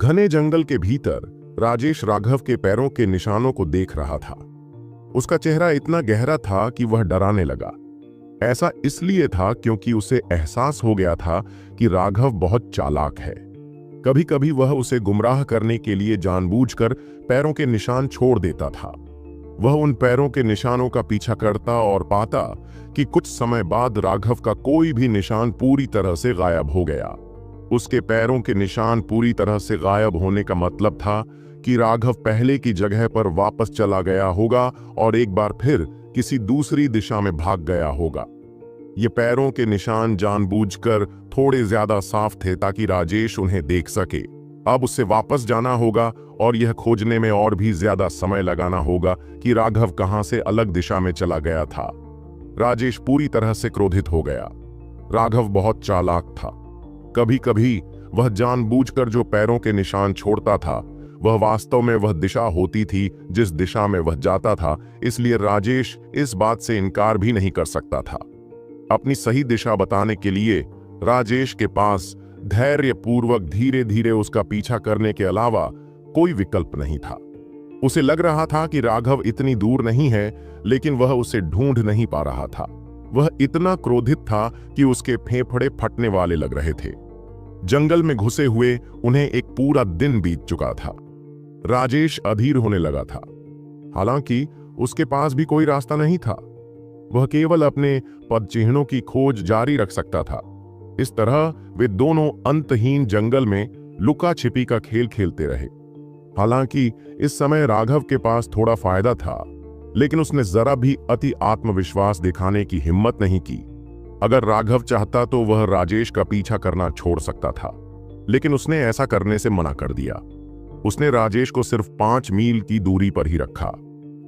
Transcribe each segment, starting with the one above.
घने जंगल के भीतर राजेश राघव के पैरों के निशानों को देख रहा था। उसका चेहरा इतना गहरा था कि वह डराने लगा। ऐसा इसलिए था क्योंकि उसे एहसास हो गया था कि राघव बहुत चालाक है। कभी कभी वह उसे गुमराह करने के लिए जानबूझकर पैरों के निशान छोड़ देता था। वह उन पैरों के निशानों का पीछा करता और पाता कि कुछ समय बाद राघव का कोई भी निशान पूरी तरह से गायब हो गया। उसके पैरों के निशान पूरी तरह से गायब होने का मतलब था कि राघव पहले की जगह पर वापस चला गया होगा और एक बार फिर किसी दूसरी दिशा में भाग गया होगा। ये पैरों के निशान जानबूझकर थोड़े ज्यादा साफ थे ताकि राजेश उन्हें देख सके। अब उसे वापस जाना होगा और यह खोजने में और भी ज्यादा समय लगाना होगा कि राघव कहां से अलग दिशा में चला गया था। राजेश पूरी तरह से क्रोधित हो गया। राघव बहुत चालाक था। कभी कभी वह जानबूझकर जो पैरों के निशान छोड़ता था वह वास्तव में वह दिशा होती थी जिस दिशा में वह जाता था, इसलिए राजेश इस बात से इनकार भी नहीं कर सकता था। अपनी सही दिशा बताने के लिए राजेश के पास धैर्यपूर्वक धीरे धीरे उसका पीछा करने के अलावा कोई विकल्प नहीं था। उसे लग रहा था कि राघव इतनी दूर नहीं है, लेकिन वह उसे ढूंढ नहीं पा रहा था। वह इतना क्रोधित था कि उसके फेफड़े फटने वाले लग रहे थे। जंगल में घुसे हुए उन्हें एक पूरा दिन बीत चुका था। राजेश अधीर होने लगा था। हालांकि उसके पास भी कोई रास्ता नहीं था। वह केवल अपने पदचिह्नों की खोज जारी रख सकता था। इस तरह वे दोनों अंतहीन जंगल में लुका छिपी का खेल खेलते रहे। हालांकि इस समय राघव के पास थोड़ा फायदा था, लेकिन उसने जरा भी अति आत्मविश्वास दिखाने की हिम्मत नहीं की। अगर राघव चाहता तो वह राजेश का पीछा करना छोड़ सकता था, लेकिन उसने ऐसा करने से मना कर दिया। उसने राजेश को सिर्फ 5 मील की दूरी पर ही रखा।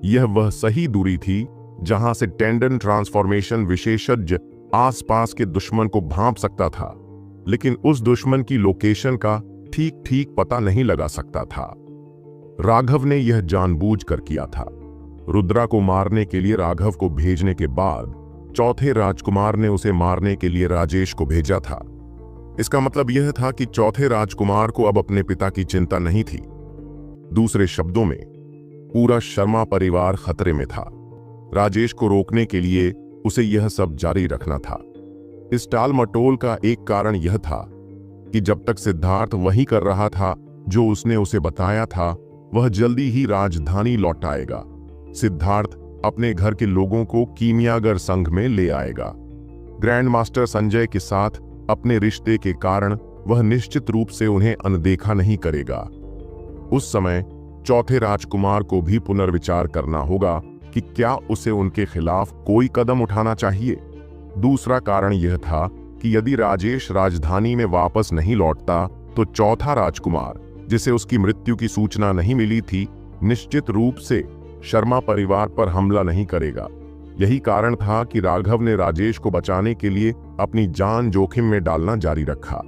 यह वह सही दूरी थी जहां से टेंडन ट्रांसफॉर्मेशन विशेषज्ञ आसपास के दुश्मन को भांप सकता था, लेकिन उस दुश्मन की लोकेशन का ठीक ठीक पता नहीं लगा सकता था। राघव ने यह जानबूझकर किया था। रुद्रा को मारने के लिए राघव को भेजने के बाद चौथे राजकुमार ने उसे मारने के लिए राजेश को भेजा था। इसका मतलब यह था कि चौथे राजकुमार को अब अपने पिता की चिंता नहीं थी। दूसरे शब्दों में, पूरा शर्मा परिवार खतरे में था। राजेश को रोकने के लिए उसे यह सब जारी रखना था। इस टाल मटोल का एक कारण यह था कि जब तक सिद्धार्थ वही कर रहा था जो उसने उसे बताया था, वह जल्दी ही राजधानी लौट आएगा। सिद्धार्थ अपने घर के लोगों को कीमियागर संघ में ले आएगा। ग्रैंड मास्टर संजय के साथ अपने रिश्ते के कारण वह निश्चित रूप से उन्हें अनदेखा नहीं करेगा। उस समय चौथे राजकुमार को भी पुनर्विचार करना होगा कि क्या उसे उनके खिलाफ कोई कदम उठाना चाहिए। दूसरा कारण यह था कि यदि राजेश राजधानी में वापस नहीं लौटता तो चौथा राजकुमार, जिसे उसकी मृत्यु की सूचना नहीं मिली थी, निश्चित रूप से शर्मा परिवार पर हमला नहीं करेगा। यही कारण था कि राघव ने राजेश को बचाने के लिए अपनी जान जोखिम में डालना जारी रखा।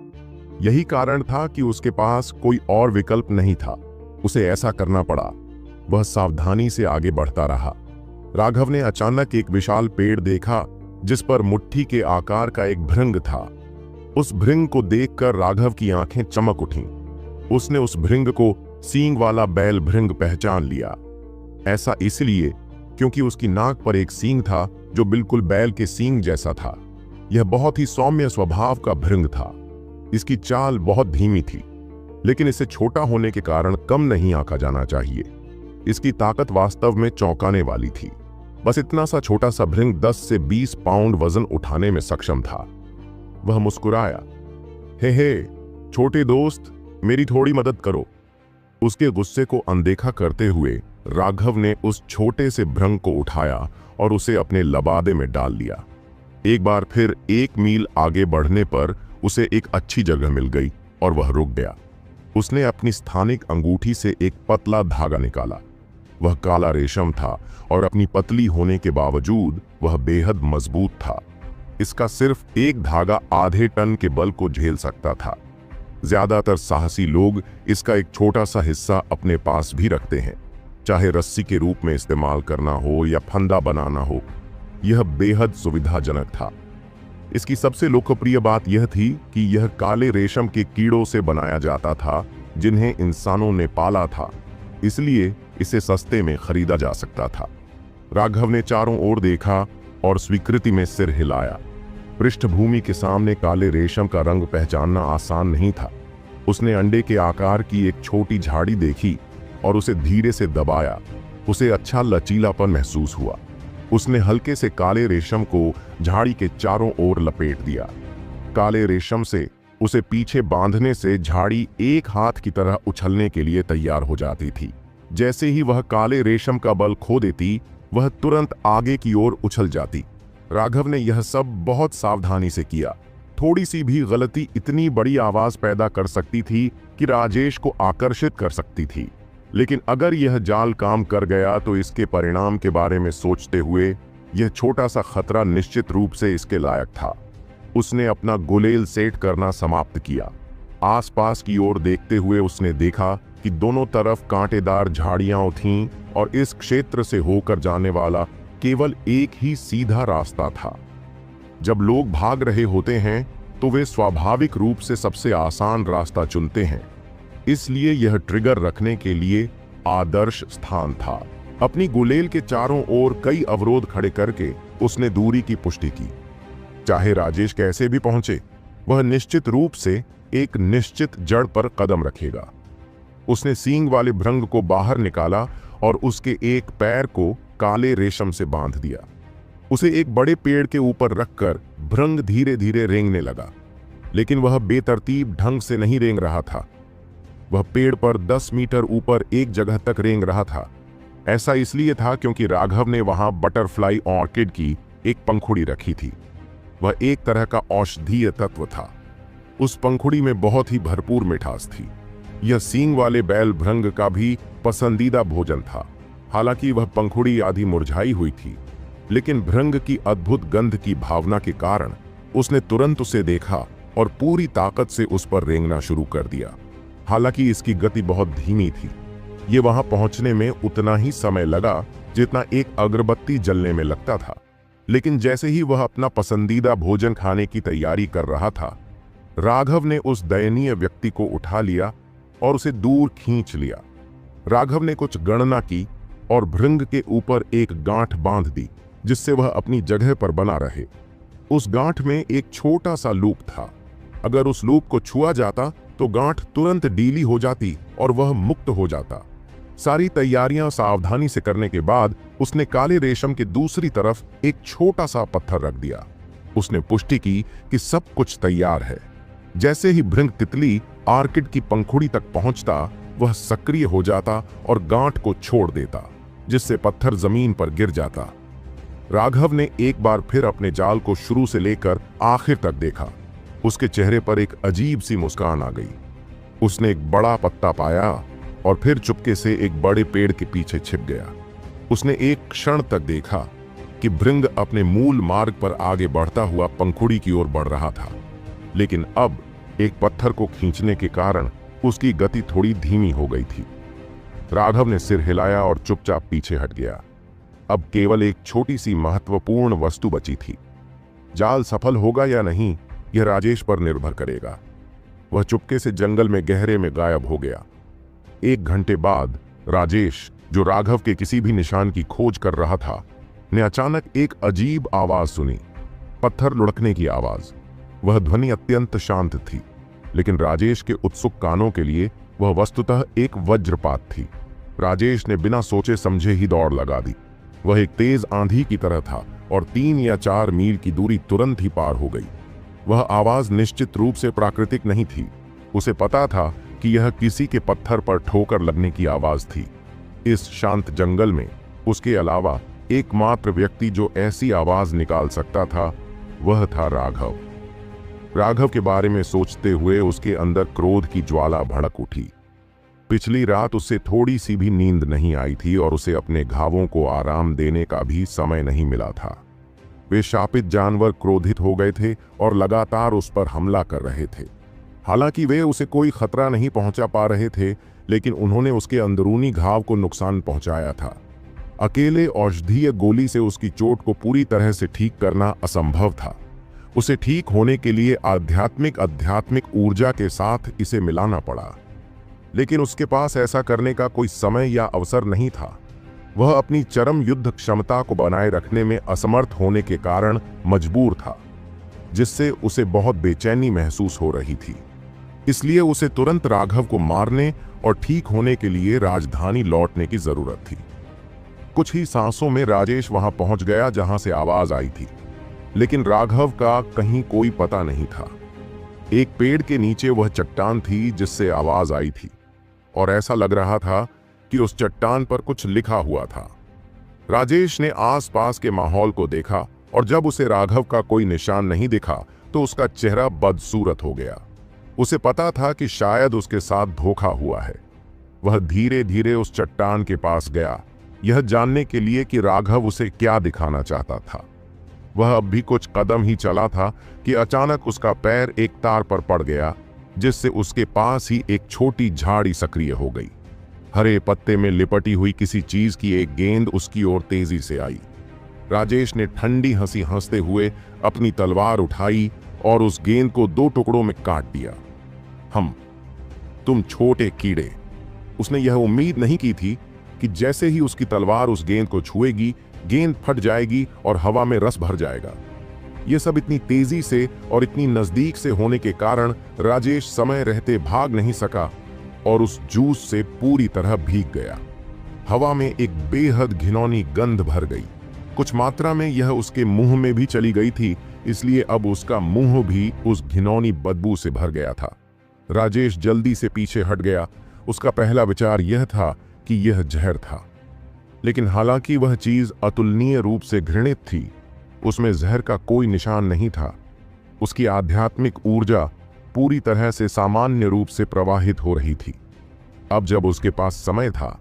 यही कारण था कि उसके पास कोई और विकल्प नहीं था। उसे ऐसा करना पड़ा। वह सावधानी से आगे बढ़ता रहा। राघव ने अचानक एक विशाल पेड़ देखा जिस पर मुट्ठी के आकार का एक भृंग था। उस भृंग को देखकर राघव की आंखें चमक उठीं। उसने उस भृंग को सींग वाला बैल भृंग पहचान लिया। ऐसा इसलिए क्योंकि उसकी नाक पर एक सींग था जो बिल्कुल बैल के सींग जैसा था। यह बहुत ही सौम्य स्वभाव का भृंग था। इसकी चाल बहुत धीमी थी, लेकिन इसे छोटा होने के कारण कम नहीं आंका जाना चाहिए। इसकी ताकत वास्तव में चौंकाने वाली थी। बस इतना सा छोटा सा भृंग 10 से 20 पाउंड वजन उठाने में सक्षम था। वह मुस्कुराया। हे छोटे दोस्त, मेरी थोड़ी मदद करो। उसके गुस्से को अनदेखा करते हुए राघव ने उस छोटे से भृंग को उठाया और उसे अपने लबादे में डाल लिया। एक बार फिर 1 मील आगे बढ़ने पर उसे एक अच्छी जगह मिल गई और वह रुक गया। उसने अपनी स्थानिक अंगूठी से एक पतला धागा निकाला। वह काला रेशम था और अपनी पतली होने के बावजूद वह बेहद मजबूत था। इसका सिर्फ एक धागा आधे टन के बल को झेल सकता था। ज्यादातर साहसी लोग इसका एक छोटा सा हिस्सा अपने पास भी रखते हैं, चाहे रस्सी के रूप में इस्तेमाल करना हो या फंदा बनाना हो। यह बेहद सुविधाजनक था। इसकी सबसे लोकप्रिय बात यह थी कि यह काले रेशम के कीड़ों से बनाया जाता था जिन्हें इंसानों ने पाला था, इसलिए इसे सस्ते में खरीदा जा सकता था। राघव ने चारों ओर देखा और स्वीकृति में सिर हिलाया। पृष्ठभूमि के सामने काले रेशम का रंग पहचानना आसान नहीं था। उसने अंडे के आकार की एक छोटी झाड़ी देखी और उसे धीरे से दबाया। उसे अच्छा लचीलापन महसूस हुआ। उसने हल्के से काले रेशम को झाड़ी के चारों ओर लपेट दिया। काले रेशम से उसे पीछे बांधने से झाड़ी एक हाथ की तरह उछलने के लिए तैयार हो जाती थी। जैसे ही वह काले रेशम का बल खो देती, वह तुरंत आगे की ओर उछल जाती। राघव ने यह सब बहुत सावधानी से किया। थोड़ी सी भी गलती इतनी बड़ी आवाज पैदा कर सकती थी कि राजेश को आकर्षित कर सकती थी। लेकिन अगर यह जाल काम कर गया तो इसके परिणाम के बारे में सोचते हुए यह छोटा सा खतरा निश्चित रूप से इसके लायक था। उसने अपना गुलेल सेट करना समाप्त किया। आसपास की ओर देखते हुए उसने देखा कि दोनों तरफ कांटेदार झाड़ियां थीं और इस क्षेत्र से होकर जाने वाला केवल एक ही सीधा रास्ता था। जब लोग भाग रहे होते हैं तो वे स्वाभाविक रूप से सबसे आसान रास्ता चुनते हैं, इसलिए यह ट्रिगर रखने के लिए आदर्श स्थान था। अपनी गुलेल के चारों ओर कई अवरोध खड़े करके उसने दूरी की पुष्टि की। चाहे राजेश कैसे भी पहुंचे, वह निश्चित रूप से एक निश्चित जड़ पर कदम रखेगा। उसने सींग वाले भृंग को बाहर निकाला और उसके एक पैर को काले रेशम से बांध दिया। उसे एक बड़े पेड़ के ऊपर रखकर भृंग धीरे धीरे रेंगने लगा, लेकिन वह बेतरतीब ढंग से नहीं रेंग रहा था। वह पेड़ पर 10 मीटर ऊपर एक जगह तक रेंग रहा था। ऐसा इसलिए था क्योंकि राघव ने वहां बटरफ्लाई ऑर्किड की एक पंखुड़ी रखी थी। वह एक तरह का औषधीय तत्व था। उस पंखुड़ी में बहुत ही भरपूर मिठास थी। यह सींग वाले बैल भृंग का भी पसंदीदा भोजन था। हालांकि वह पंखुड़ी आधी मुरझाई हुई थी, लेकिन भृंग की अद्भुत गंध की भावना के कारण उसने तुरंत उसे देखा और पूरी ताकत से उस पर रेंगना शुरू कर दिया। हालांकि इसकी गति बहुत धीमी थी। ये वहां पहुंचने में उतना ही समय लगा जितना एक अगरबत्ती जलने में लगता था। लेकिन जैसे ही वह अपना पसंदीदा भोजन खाने की तैयारी कर रहा था, राघव ने उस दयनीय व्यक्ति को उठा लिया और उसे दूर खींच लिया। राघव ने कुछ गणना की और भृंग के ऊपर एक गांठ बांध दी, जिससे वह अपनी जगह पर बना रहे। उस गांठ में एक छोटा सा लूप था। अगर उस लूप को छुआ जाता तो गांठ तुरंत ढीली हो जाती और वह मुक्त हो जाता। सारी तैयारियां सावधानी से करने के बाद उसने काले रेशम के दूसरी तरफ एक छोटा सा पत्थर रख दिया। उसने पुष्टि की कि सब कुछ तैयार है। जैसे ही भृंग तितली ऑर्किड की पंखुड़ी तक पहुंचता, वह सक्रिय हो जाता और गांठ को छोड़ देता, जिससे पत्थर जमीन पर गिर जाता। राघव ने एक बार फिर अपने जाल को शुरू से लेकर आखिर तक देखा। उसके चेहरे पर एक अजीब सी मुस्कान आ गई। उसने एक बड़ा पत्ता पाया और फिर चुपके से एक बड़े पेड़ के पीछे छिप गया। उसने एक क्षण तक देखा कि भृंग अपने मूल मार्ग पर आगे बढ़ता हुआ पंखुड़ी की ओर बढ़ रहा था, लेकिन अब एक पत्थर को खींचने के कारण उसकी गति थोड़ी धीमी हो गई थी। राघव ने सिर हिलाया और चुपचाप पीछे हट गया। अब केवल एक छोटी सी महत्वपूर्ण वस्तु बची थी। जाल सफल होगा या नहीं, यह राजेश पर निर्भर करेगा। वह चुपके से जंगल में गहरे में गायब हो गया। 1 घंटे बाद राजेश, जो राघव के किसी भी निशान की खोज कर रहा था, ने अचानक एक अजीब आवाज सुनी, पत्थर लुढ़कने की आवाज। वह ध्वनि अत्यंत शांत थी, लेकिन राजेश के उत्सुक कानों के लिए वह वस्तुतः एक वज्रपात थी। राजेश ने बिना सोचे समझे ही दौड़ लगा दी। वह एक तेज आंधी की तरह था और 3 या 4 मील की दूरी तुरंत ही पार हो गई। वह आवाज निश्चित रूप से प्राकृतिक नहीं थी। उसे पता था कि यह किसी के पत्थर पर ठोकर लगने की आवाज थी। इस शांत जंगल में उसके अलावा एकमात्र व्यक्ति जो ऐसी आवाज निकाल सकता था, वह था राघव। राघव के बारे में सोचते हुए उसके अंदर क्रोध की ज्वाला भड़क उठी। पिछली रात उसे थोड़ी सी भी नींद नहीं आई थी और उसे अपने घावों को आराम देने का भी समय नहीं मिला था। वे शापित जानवर क्रोधित हो गए थे और लगातार उस पर हमला कर रहे थे। हालांकि वे उसे कोई खतरा नहीं पहुंचा पा रहे थे, लेकिन उन्होंने उसके अंदरूनी घाव को नुकसान पहुंचाया था। अकेले औषधीय गोली से उसकी चोट को पूरी तरह से ठीक करना असंभव था। उसे ठीक होने के लिए आध्यात्मिक ऊर्जा के साथ इसे मिलाना पड़ा। लेकिन उसके पास ऐसा करने का कोई समय या अवसर नहीं था। वह अपनी चरम युद्ध क्षमता को बनाए रखने में असमर्थ होने के कारण मजबूर था, जिससे उसे बहुत बेचैनी महसूस हो रही थी। इसलिए उसे तुरंत राघव को मारने और ठीक होने के लिए राजधानी लौटने की जरूरत थी। कुछ ही सांसों में राजेश वहां पहुंच गया जहां से आवाज आई थी, लेकिन राघव का कहीं कोई पता नहीं था। एक पेड़ के नीचे वह चट्टान थी जिससे आवाज आई थी, और ऐसा लग रहा था कि उस चट्टान पर कुछ लिखा हुआ था। राजेश ने आसपास के माहौल को देखा, और जब उसे राघव का कोई निशान नहीं दिखा तो उसका चेहरा बदसूरत हो गया। उसे पता था कि शायद उसके साथ धोखा हुआ है। वह धीरे धीरे उस चट्टान के पास गया, यह जानने के लिए कि राघव उसे क्या दिखाना चाहता था। वह अब भी कुछ कदम ही चला था कि अचानक उसका पैर एक तार पर पड़ गया, जिससे उसके पास ही एक छोटी झाड़ी सक्रिय हो गई। हरे पत्ते में लिपटी हुई किसी चीज की एक गेंद उसकी ओर तेजी से आई। राजेश ने ठंडी हंसी हंसते हुए अपनी तलवार उठाई और उस गेंद को 2 टुकड़ों में काट दिया। तुम छोटे कीड़े। उसने यह उम्मीद नहीं की थी कि जैसे ही उसकी तलवार उस गेंद को छुएगी, गेंद फट जाएगी और हवा में रस भर जाएगा। यह सब इतनी तेजी से और इतनी नजदीक से होने के कारण राजेश समय रहते भाग नहीं सका और उस जूस से पूरी तरह भीग गया। हवा में एक बेहद घिनौनी गंध भर गई। कुछ मात्रा में यह उसके मुंह में भी चली गई थी, इसलिए अब उसका मुंह भी उस घिनौनी बदबू से भर गया था। राजेश जल्दी से पीछे हट गया। उसका पहला विचार यह था कि यह जहर था, लेकिन हालांकि वह चीज अतुलनीय रूप से घृणित थी, उसमें जहर का कोई निशान नहीं था। उसकी आध्यात्मिक ऊर्जा पूरी तरह से सामान्य रूप से प्रवाहित हो रही थी। अब जब उसके पास समय था,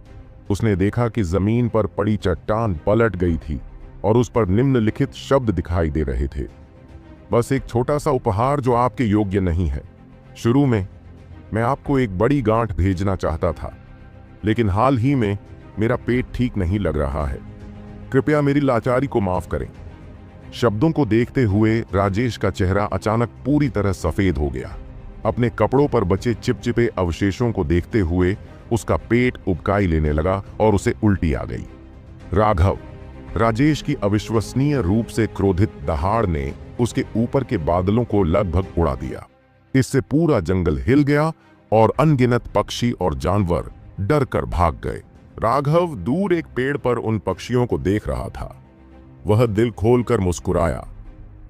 उसने देखा कि जमीन पर पड़ी चट्टान पलट गई थी और उस पर निम्नलिखित शब्द दिखाई दे रहे थे। बस एक छोटा सा उपहार जो आपके योग्य नहीं है। शुरू में मैं आपको एक बड़ी गांठ भेजना चाहता था, लेकिन हाल ही में मेरा पेट ठीक नहीं लग रहा है। कृपया मेरी लाचारी को माफ करें। शब्दों को देखते हुए राजेश का चेहरा अचानक पूरी तरह सफेद हो गया। अपने कपड़ों पर बचे चिपचिपे अवशेषों को देखते हुए उसका पेट उबकाई लेने लगा और उसे उल्टी आ गई। राघव। राजेश की अविश्वसनीय रूप से क्रोधित दहाड़ ने उसके ऊपर के बादलों को लगभग उड़ा दिया। इससे पूरा जंगल हिल गया और अनगिनत पक्षी और जानवर डर कर भाग गए। राघव दूर एक पेड़ पर उन पक्षियों को देख रहा था। वह दिल खोलकर मुस्कुराया।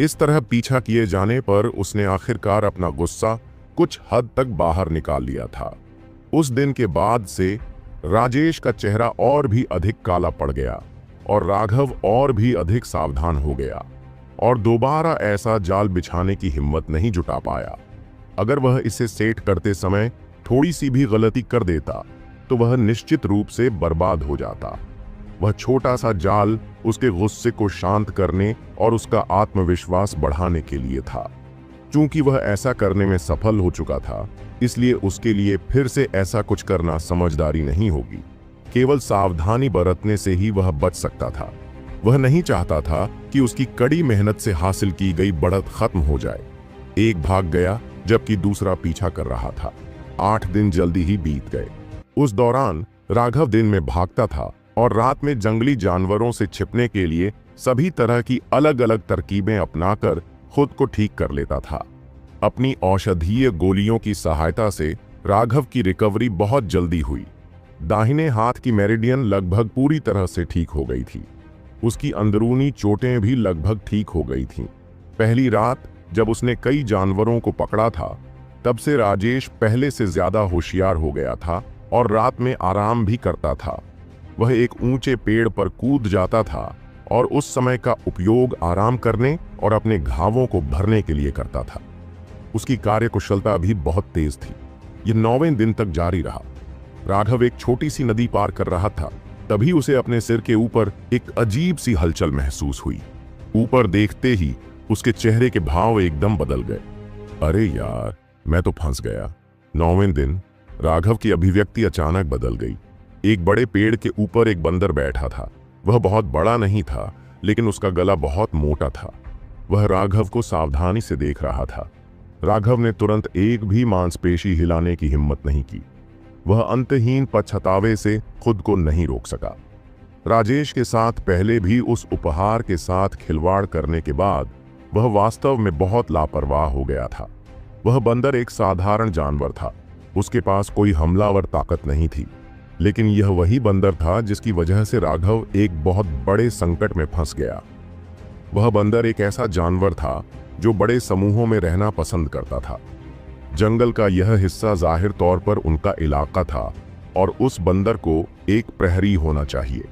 इस तरह पीछा किए जाने पर उसने आखिरकार अपना गुस्सा कुछ हद तक बाहर निकाल लिया था। उस दिन के बाद से राजेश का चेहरा और भी अधिक काला पड़ गया और राघव और भी अधिक सावधान हो गया और दोबारा ऐसा जाल बिछाने की हिम्मत नहीं जुटा पाया। अगर वह इसे सेट करते समय थोड़ी सी भी गलती कर देता तो वह निश्चित रूप से बर्बाद हो जाता। वह छोटा सा जाल उसके गुस्से को शांत करने और उसका आत्मविश्वास बढ़ाने के लिए था। चूंकि वह ऐसा करने में सफल हो चुका था, इसलिए उसके लिए फिर से ऐसा कुछ करना समझदारी नहीं होगी। केवल सावधानी बरतने से ही वह बच सकता था। वह नहीं चाहता था कि उसकी कड़ी मेहनत से हासिल की गई बढ़त खत्म हो जाए। एक भाग गया जबकि दूसरा पीछा कर रहा था। 8 दिन जल्दी ही बीत गए। उस दौरान राघव दिन में भागता था और रात में जंगली जानवरों से छिपने के लिए सभी तरह की अलग अलग तरकीबें अपनाकर खुद को ठीक कर लेता था। अपनी औषधीय गोलियों की सहायता से राघव की रिकवरी बहुत जल्दी हुई। दाहिने हाथ की मेरिडियन लगभग पूरी तरह से ठीक हो गई थी। उसकी अंदरूनी चोटें भी लगभग ठीक हो गई थीं। पहली रात जब उसने कई जानवरों को पकड़ा था, तब से राजेश पहले से ज्यादा होशियार हो गया था और रात में आराम भी करता था। वह एक ऊंचे पेड़ पर कूद जाता था और उस समय का उपयोग आराम करने और अपने घावों को भरने के लिए करता था। उसकी कार्यकुशलता भी बहुत तेज थी। यह 9वें दिन तक जारी रहा। राघव एक छोटी सी नदी पार कर रहा था, तभी उसे अपने सिर के ऊपर एक अजीब सी हलचल महसूस हुई। ऊपर देखते ही उसके चेहरे के भाव एकदम बदल गए। अरे यार, मैं तो फंस गया। 9वें दिन राघव की अभिव्यक्ति अचानक बदल गई। एक बड़े पेड़ के ऊपर एक बंदर बैठा था। वह बहुत बड़ा नहीं था, लेकिन उसका गला बहुत मोटा था। वह राघव को सावधानी से देख रहा था। राघव ने तुरंत एक भी मांसपेशी हिलाने की हिम्मत नहीं की। वह अंतहीन पछतावे से खुद को नहीं रोक सका। राजेश के साथ पहले भी उस उपहार के साथ खिलवाड़ करने के बाद वह वास्तव में बहुत लापरवाह हो गया था। वह बंदर एक साधारण जानवर था, उसके पास कोई हमलावर ताकत नहीं थी, लेकिन यह वही बंदर था जिसकी वजह से राघव एक बहुत बड़े संकट में फंस गया। वह बंदर एक ऐसा जानवर था जो बड़े समूहों में रहना पसंद करता था। जंगल का यह हिस्सा जाहिर तौर पर उनका इलाका था और उस बंदर को एक प्रहरी होना चाहिए।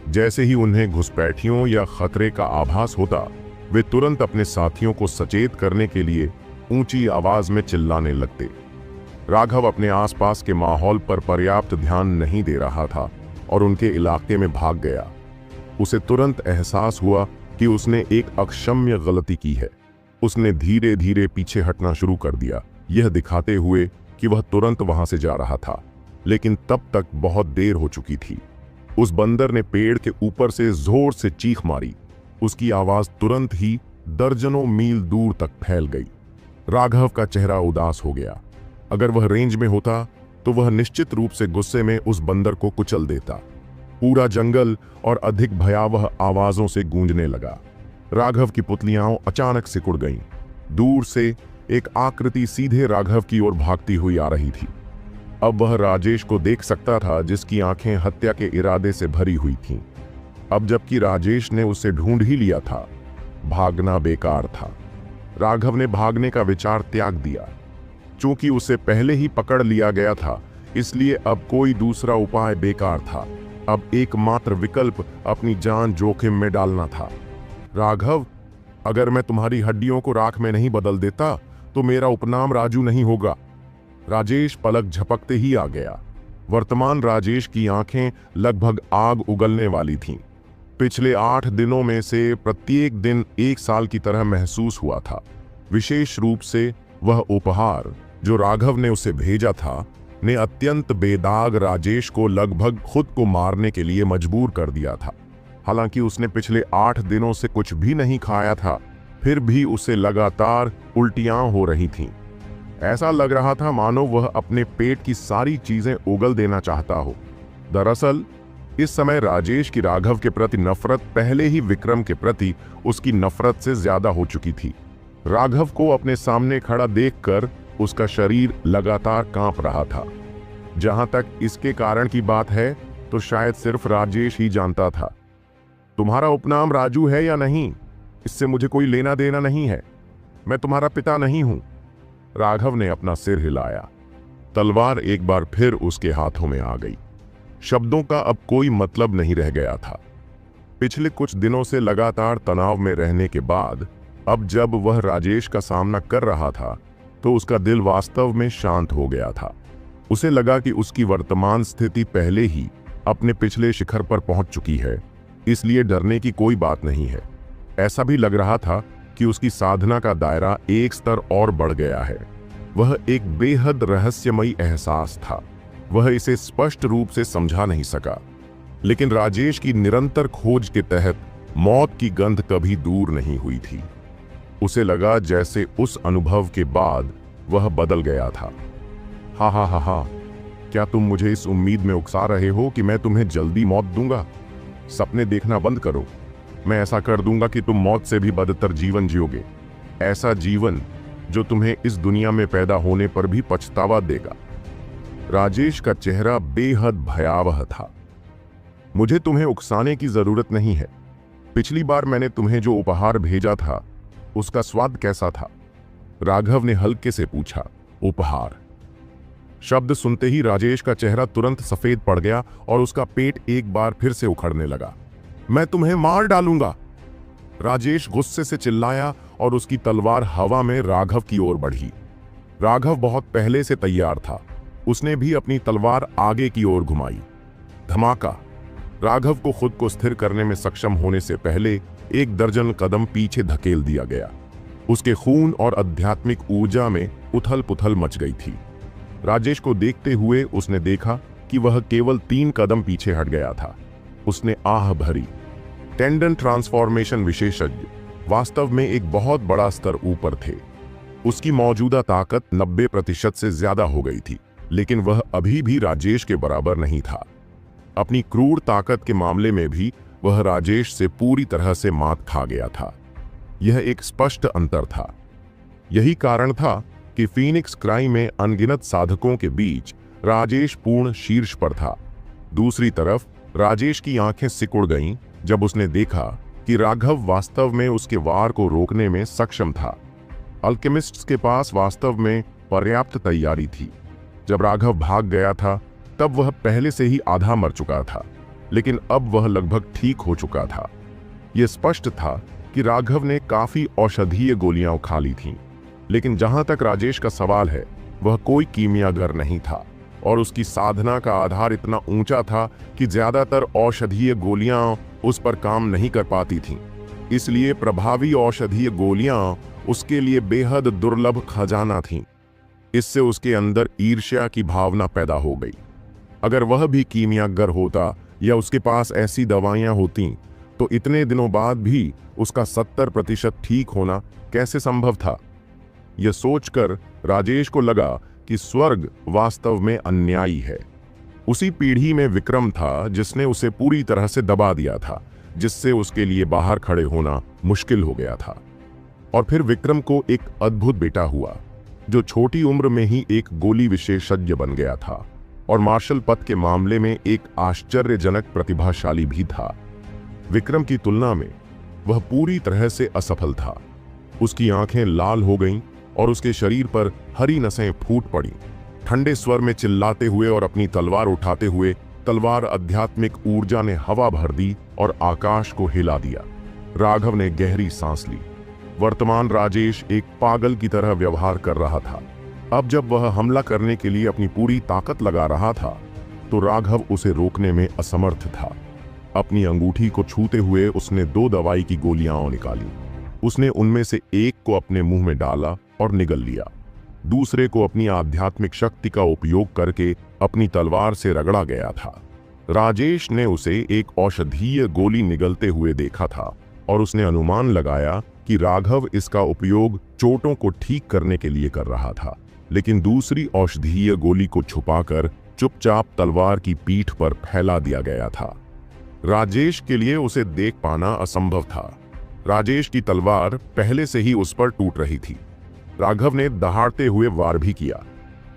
जैसे ही उन्हें घुसपैठियों या खतरे का आभास होता, वे तुरंत अपने साथियों को सचेत करने के लिए ऊंची आवाज में चिल्लाने लगते। राघव अपने आसपास के माहौल पर पर्याप्त ध्यान नहीं दे रहा था और उनके इलाके में भाग गया। उसे तुरंत एहसास हुआ कि उसने एक अक्षम्य गलती की है। उसने धीरे धीरे पीछे हटना शुरू कर दिया, यह दिखाते हुए कि वह तुरंत वहां से जा रहा था, लेकिन तब तक बहुत देर हो चुकी थी। उस बंदर ने पेड़ के ऊपर से जोर से चीख मारी। उसकी आवाज तुरंत ही दर्जनों मील दूर तक फैल गई। राघव का चेहरा उदास हो गया। अगर वह रेंज में होता तो वह निश्चित रूप से गुस्से में उस बंदर को कुचल देता। पूरा जंगल और अधिक भयावह आवाजों से गूंजने लगा। राघव की पुतलियां अचानक सिकुड़ गईं। दूर से एक आकृति सीधे राघव की ओर भागती हुई आ रही थी। अब वह राजेश को देख सकता था, जिसकी आंखें हत्या के इरादे से भरी हुई थीं। अब जबकि राजेश ने उसे ढूंढ ही लिया था, भागना बेकार था। राघव ने भागने का विचार त्याग दिया। चूंकि उसे पहले ही पकड़ लिया गया था, इसलिए अब कोई दूसरा उपाय बेकार था। अब एकमात्र विकल्प अपनी जान जोखिम में डालना था। राघव, अगर मैं तुम्हारी हड्डियों को राख में नहीं बदल देता तो मेरा उपनाम राजू नहीं होगा। राजेश पलक झपकते ही आ गया। वर्तमान राजेश की आंखें लगभग आग उगलने वाली थीं। पिछले 8 दिनों में से प्रत्येक दिन 1 साल की तरह महसूस हुआ था। विशेष रूप से वह उपहार जो राघव ने उसे भेजा था ने अत्यंत बेदाग राजेश को लगभग खुद को मारने के लिए मजबूर कर दिया था। हालांकि उसने पिछले 8 दिनों से कुछ भी नहीं खाया था, फिर भी उसे लगातार उल्टियां हो रही थीं। ऐसा लग रहा था मानो वह अपने पेट की सारी चीजें उगल देना चाहता हो। दरअसल इस समय राजेश की राघव के प्रति नफरत पहले ही विक्रम के प्रति उसकी नफरत से ज्यादा हो चुकी थी। राघव को अपने सामने खड़ा देखकर उसका शरीर लगातार कांप रहा था। जहां तक इसके कारण की बात है तो शायद सिर्फ राजेश ही जानता था। तुम्हारा उपनाम राजू है या नहीं, इससे मुझे कोई लेना देना नहीं है। मैं तुम्हारा पिता नहीं हूं। राघव ने अपना सिर हिलाया। तलवार एक बार फिर उसके हाथों में आ गई। शब्दों का अब कोई मतलब नहीं रह गया था। पिछले कुछ दिनों से लगातार तनाव में रहने के बाद अब जब वह राजेश का सामना कर रहा था तो उसका दिल वास्तव में शांत हो गया था। उसे लगा कि उसकी वर्तमान स्थिति पहले ही अपने पिछले शिखर पर पहुंच चुकी है, इसलिए डरने की कोई बात नहीं है। ऐसा भी लग रहा था कि उसकी साधना का दायरा एक स्तर और बढ़ गया है। वह एक बेहद रहस्यमयी एहसास था। वह इसे स्पष्ट रूप से समझा नहीं सका, लेकिन राजेश की निरंतर खोज के तहत मौत की गंध कभी दूर नहीं हुई थी। उसे लगा जैसे उस अनुभव के बाद वह बदल गया था। हा हा हा हा, क्या तुम मुझे इस उम्मीद में उकसा रहे हो कि मैं तुम्हें जल्दी मौत दूंगा? सपने देखना बंद करो। मैं ऐसा कर दूंगा कि तुम मौत से भी बदतर जीवन जियोगे। ऐसा जीवन जो तुम्हें इस दुनिया में पैदा होने पर भी पछतावा देगा। राजेश का चेहरा बेहद भयावह था। मुझे तुम्हें उकसाने की जरूरत नहीं है। पिछली बार मैंने तुम्हें जो उपहार भेजा था उसका स्वाद कैसा था? राघव ने हल्के से पूछा। उपहार शब्द सुनते ही राजेश का चेहरा तुरंत सफेद पड़ गया और उसका पेट एक बार फिर से उखड़ने लगा। मैं तुम्हें मार डालूंगा, राजेश गुस्से से चिल्लाया और उसकी तलवार हवा में राघव की ओर बढ़ी। राघव बहुत पहले से तैयार था। उसने भी अपनी तलवार आगे की ओर घुमाई। धमाका! राघव को खुद को स्थिर करने में सक्षम होने से पहले 1 दर्जन कदम पीछे धकेल दिया गया। उसके खून और आध्यात्मिक ऊर्जा में उथल पुथल मच गई थी। राजेश को देखते हुए उसने देखा कि वह केवल 3 कदम पीछे हट गया था। उसने आह भरी। टेंडन ट्रांसफॉर्मेशन विशेषज्ञ वास्तव में एक बहुत बड़ा स्तर ऊपर थे। उसकी मौजूदा ताकत 90% से ज्यादा हो गई थी। लेकिन वह अभी भी राजेश के बराबर नहीं था। अपनी क्रूर ताकत के मामले में भी वह राजेश से पूरी तरह से मात खा गया था। यह एक स्पष्ट अंतर था। यही कारण था कि फीनिक्स क्राइम में अनगिनत साधकों के बीच राजेश पूर्ण शीर्ष पर था। दूसरी तरफ राजेश की आंखें सिकुड़ गईं जब उसने देखा कि राघव वास्तव में उसके वार को रोकने में सक्षम था। अल्केमिस्ट्स के पास वास्तव में पर्याप्त तैयारी थी। जब राघव भाग गया था तब वह पहले से ही आधा मर चुका था, लेकिन अब वह लगभग ठीक हो चुका था। यह स्पष्ट था कि राघव ने काफी औषधीय गोलियां खा ली थीं, लेकिन जहां तक राजेश का सवाल है, वह कोई कीमियागर नहीं था और उसकी साधना का आधार इतना ऊंचा था कि ज्यादातर औषधीय गोलियां उस पर काम नहीं कर पाती थीं। इसलिए प्रभावी औषधीय गोलियां उसके लिए बेहद दुर्लभ खजाना थीं। इससे उसके अंदर ईर्ष्या की भावना पैदा हो गई। अगर वह भी कीमियागर होता या उसके पास ऐसी दवाइयां होती तो इतने दिनों बाद भी उसका 70% ठीक होना कैसे संभव था। यह सोचकर राजेश को लगा कि स्वर्ग वास्तव में अन्यायी है। उसी पीढ़ी में विक्रम था जिसने उसे पूरी तरह से दबा दिया था, जिससे उसके लिए बाहर खड़े होना मुश्किल हो गया था। और फिर विक्रम को एक अद्भुत बेटा हुआ जो छोटी उम्र में ही एक गोली विशेषज्ञ बन गया था और मार्शल पद के मामले में एक आश्चर्यजनक प्रतिभाशाली भी था। विक्रम की तुलना में वह पूरी तरह से असफल था। उसकी आंखें लाल हो गईं और उसके शरीर पर हरी नसें फूट पड़ी। ठंडे स्वर में चिल्लाते हुए और अपनी तलवार उठाते हुए तलवार आध्यात्मिक ऊर्जा ने हवा भर दी और आकाश को हिला दिया। राघव ने गहरी सांस ली। वर्तमान राजेश एक पागल की तरह व्यवहार कर रहा था। अब जब वह हमला करने के लिए अपनी पूरी ताकत लगा रहा था तो राघव उसे रोकने में असमर्थ था। अपनी अंगूठी को छूते हुए उसने 2 दवाई की गोलियां निकाली। उसने उनमें से एक को अपने मुंह में डाला और निगल लिया। दूसरे को अपनी आध्यात्मिक शक्ति का उपयोग करके अपनी तलवार से रगड़ा गया था। राजेश ने उसे एक औषधीय गोली निगलते हुए देखा था और उसने अनुमान लगाया कि राघव इसका उपयोग चोटों को ठीक करने के लिए कर रहा था, लेकिन दूसरी औषधीय गोली को छुपाकर चुपचाप तलवार की पीठ पर फैला दिया गया था। राजेश के लिए उसे देख पाना असंभव था। राजेश की तलवार पहले से ही उस पर टूट रही थी। राघव ने दहाड़ते हुए वार भी किया।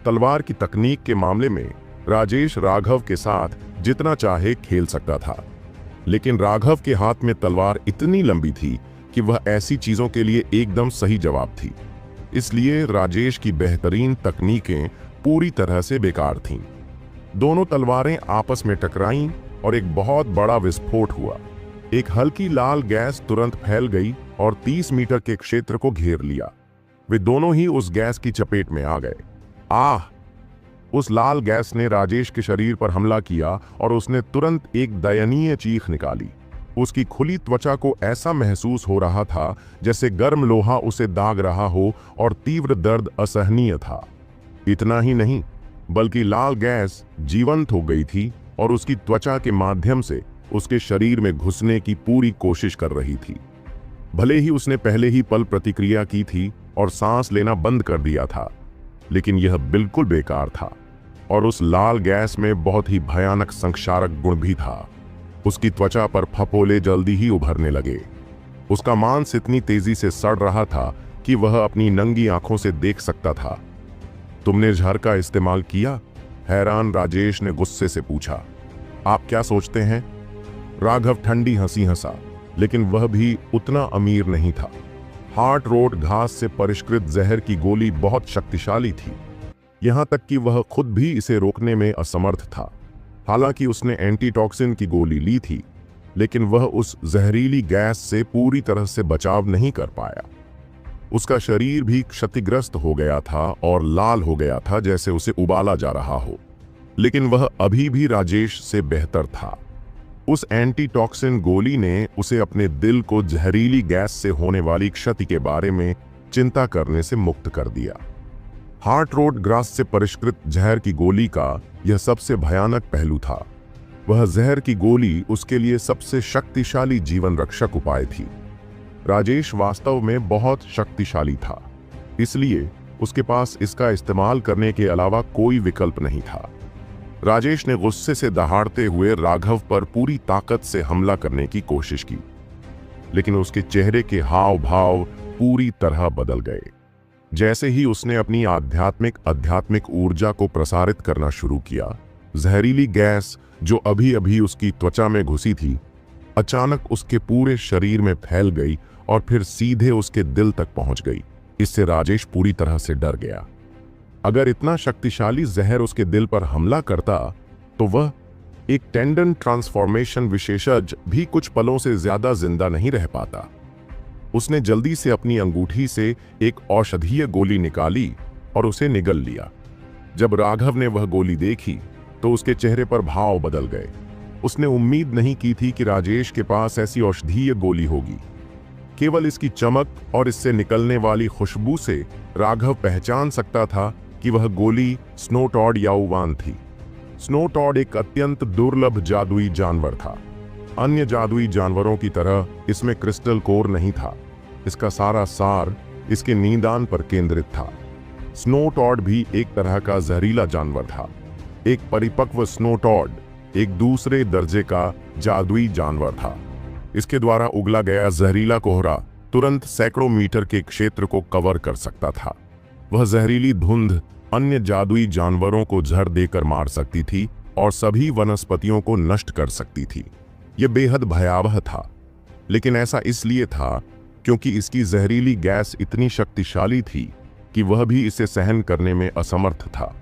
तलवार की तकनीक के मामले में राजेश राघव के साथ जितना चाहे खेल सकता था, लेकिन राघव के हाथ में तलवार इतनी लंबी थी कि वह ऐसी चीजों के लिए एकदम सही जवाब थी। इसलिए राजेश की बेहतरीन तकनीकें पूरी तरह से बेकार थीं। दोनों तलवारें आपस में टकराईं और एक बहुत बड़ा विस्फोट हुआ। एक हल्की लाल गैस तुरंत फैल गई और 30 मीटर के क्षेत्र को घेर लिया। वे दोनों ही उस गैस की चपेट में आ गए। आह! उस लाल गैस ने राजेश के शरीर पर हमला किया और उसने तुरंत एक दयनीय चीख निकाली। उसकी खुली त्वचा को ऐसा महसूस हो रहा था जैसे गर्म लोहा उसे दाग रहा हो और तीव्र दर्द असहनीय था। इतना ही नहीं, बल्कि लाल गैस जीवंत हो गई थी और उसकी त्वचा के माध्यम से उसके शरीर में घुसने की पूरी कोशिश कर रही थी। भले ही उसने पहले ही पल प्रतिक्रिया की थी और सांस लेना बंद कर दिया था, लेकिन यह बिल्कुल बेकार था और उस लाल गैस में बहुत ही भयानक संक्षारक गुण भी था। उसकी त्वचा पर फफोले जल्दी ही उभरने लगे। उसका मांस इतनी तेजी से सड़ रहा था कि वह अपनी नंगी आंखों से देख सकता था। तुमने जहर का इस्तेमाल किया? हैरान राजेश ने गुस्से से पूछा। आप क्या सोचते हैं? राघव ठंडी हंसी हंसा, लेकिन वह भी उतना अमीर नहीं था। हार्ट रोड घास से परिष्कृत जहर की गोली बहुत शक्तिशाली थी, यहां तक कि वह खुद भी इसे रोकने में असमर्थ था। हालांकि उसने एंटीटॉक्सिन की गोली ली थी, लेकिन वह उस जहरीली गैस से पूरी तरह से बचाव नहीं कर पाया। उसका शरीर भी क्षतिग्रस्त हो गया था और लाल हो गया था जैसे उसे उबाला जा रहा हो, लेकिन वह अभी भी राजेश से बेहतर था। उस एंटीटॉक्सिन गोली ने उसे अपने दिल को जहरीली गैस से होने वाली क्षति के बारे में चिंता करने से मुक्त कर दिया। हार्ट रोड ग्रास से परिष्कृत जहर की गोली का यह सबसे भयानक पहलू था। वह जहर की गोली उसके लिए सबसे शक्तिशाली जीवन रक्षक उपाय थी। राजेश वास्तव में बहुत शक्तिशाली था, इसलिए उसके पास इसका इस्तेमाल करने के अलावा कोई विकल्प नहीं था। राजेश ने गुस्से से दहाड़ते हुए राघव पर पूरी ताकत से हमला करने की कोशिश की, लेकिन उसके चेहरे के हाव भाव पूरी तरह बदल गए। जैसे ही उसने अपनी आध्यात्मिक ऊर्जा को प्रसारित करना शुरू किया, जहरीली गैस जो अभी अभी उसकी त्वचा में घुसी थी, अचानक उसके पूरे शरीर में फैल गई और फिर सीधे उसके दिल तक पहुंच गई। इससे राजेश पूरी तरह से डर गया। अगर इतना शक्तिशाली जहर उसके दिल पर हमला करता तो वह, एक टेंडन ट्रांसफॉर्मेशन विशेषज्ञ, भी कुछ पलों से ज्यादा जिंदा नहीं रह पाता। उसने जल्दी से अपनी अंगूठी से एक औषधीय गोली निकाली और उसे निगल लिया। जब राघव ने वह गोली देखी तो उसके चेहरे पर भाव बदल गए। उसने उम्मीद नहीं की थी कि राजेश के पास ऐसी औषधीय गोली होगी। केवल इसकी चमक और इससे निकलने वाली खुशबू से राघव पहचान सकता था कि वह गोली स्नोटॉड याओवान थी। स्नोटॉड एक अत्यंत दुर्लभ जादुई जानवर था। अन्य जादुई जानवरों की तरह इसमें क्रिस्टल कोर नहीं था। इसका सारा सार इसके नींदान पर केंद्रित था। स्नोटॉड भी एक तरह का जहरीला जानवर था। एक परिपक्व स्नोटॉड एक दूसरे दर्जे का जादुई जानवर था। इसके द्वारा उगला गया जहरीला कोहरा तुरंत सैकड़ों मीटर के क्षेत्र को कवर कर सकता था। वह जहरीली धुंध अन्य जादुई जानवरों को जहर देकर मार सकती थी और सभी वनस्पतियों को नष्ट कर सकती थी। यह बेहद भयावह था, लेकिन ऐसा इसलिए था क्योंकि इसकी जहरीली गैस इतनी शक्तिशाली थी कि वह भी इसे सहन करने में असमर्थ था।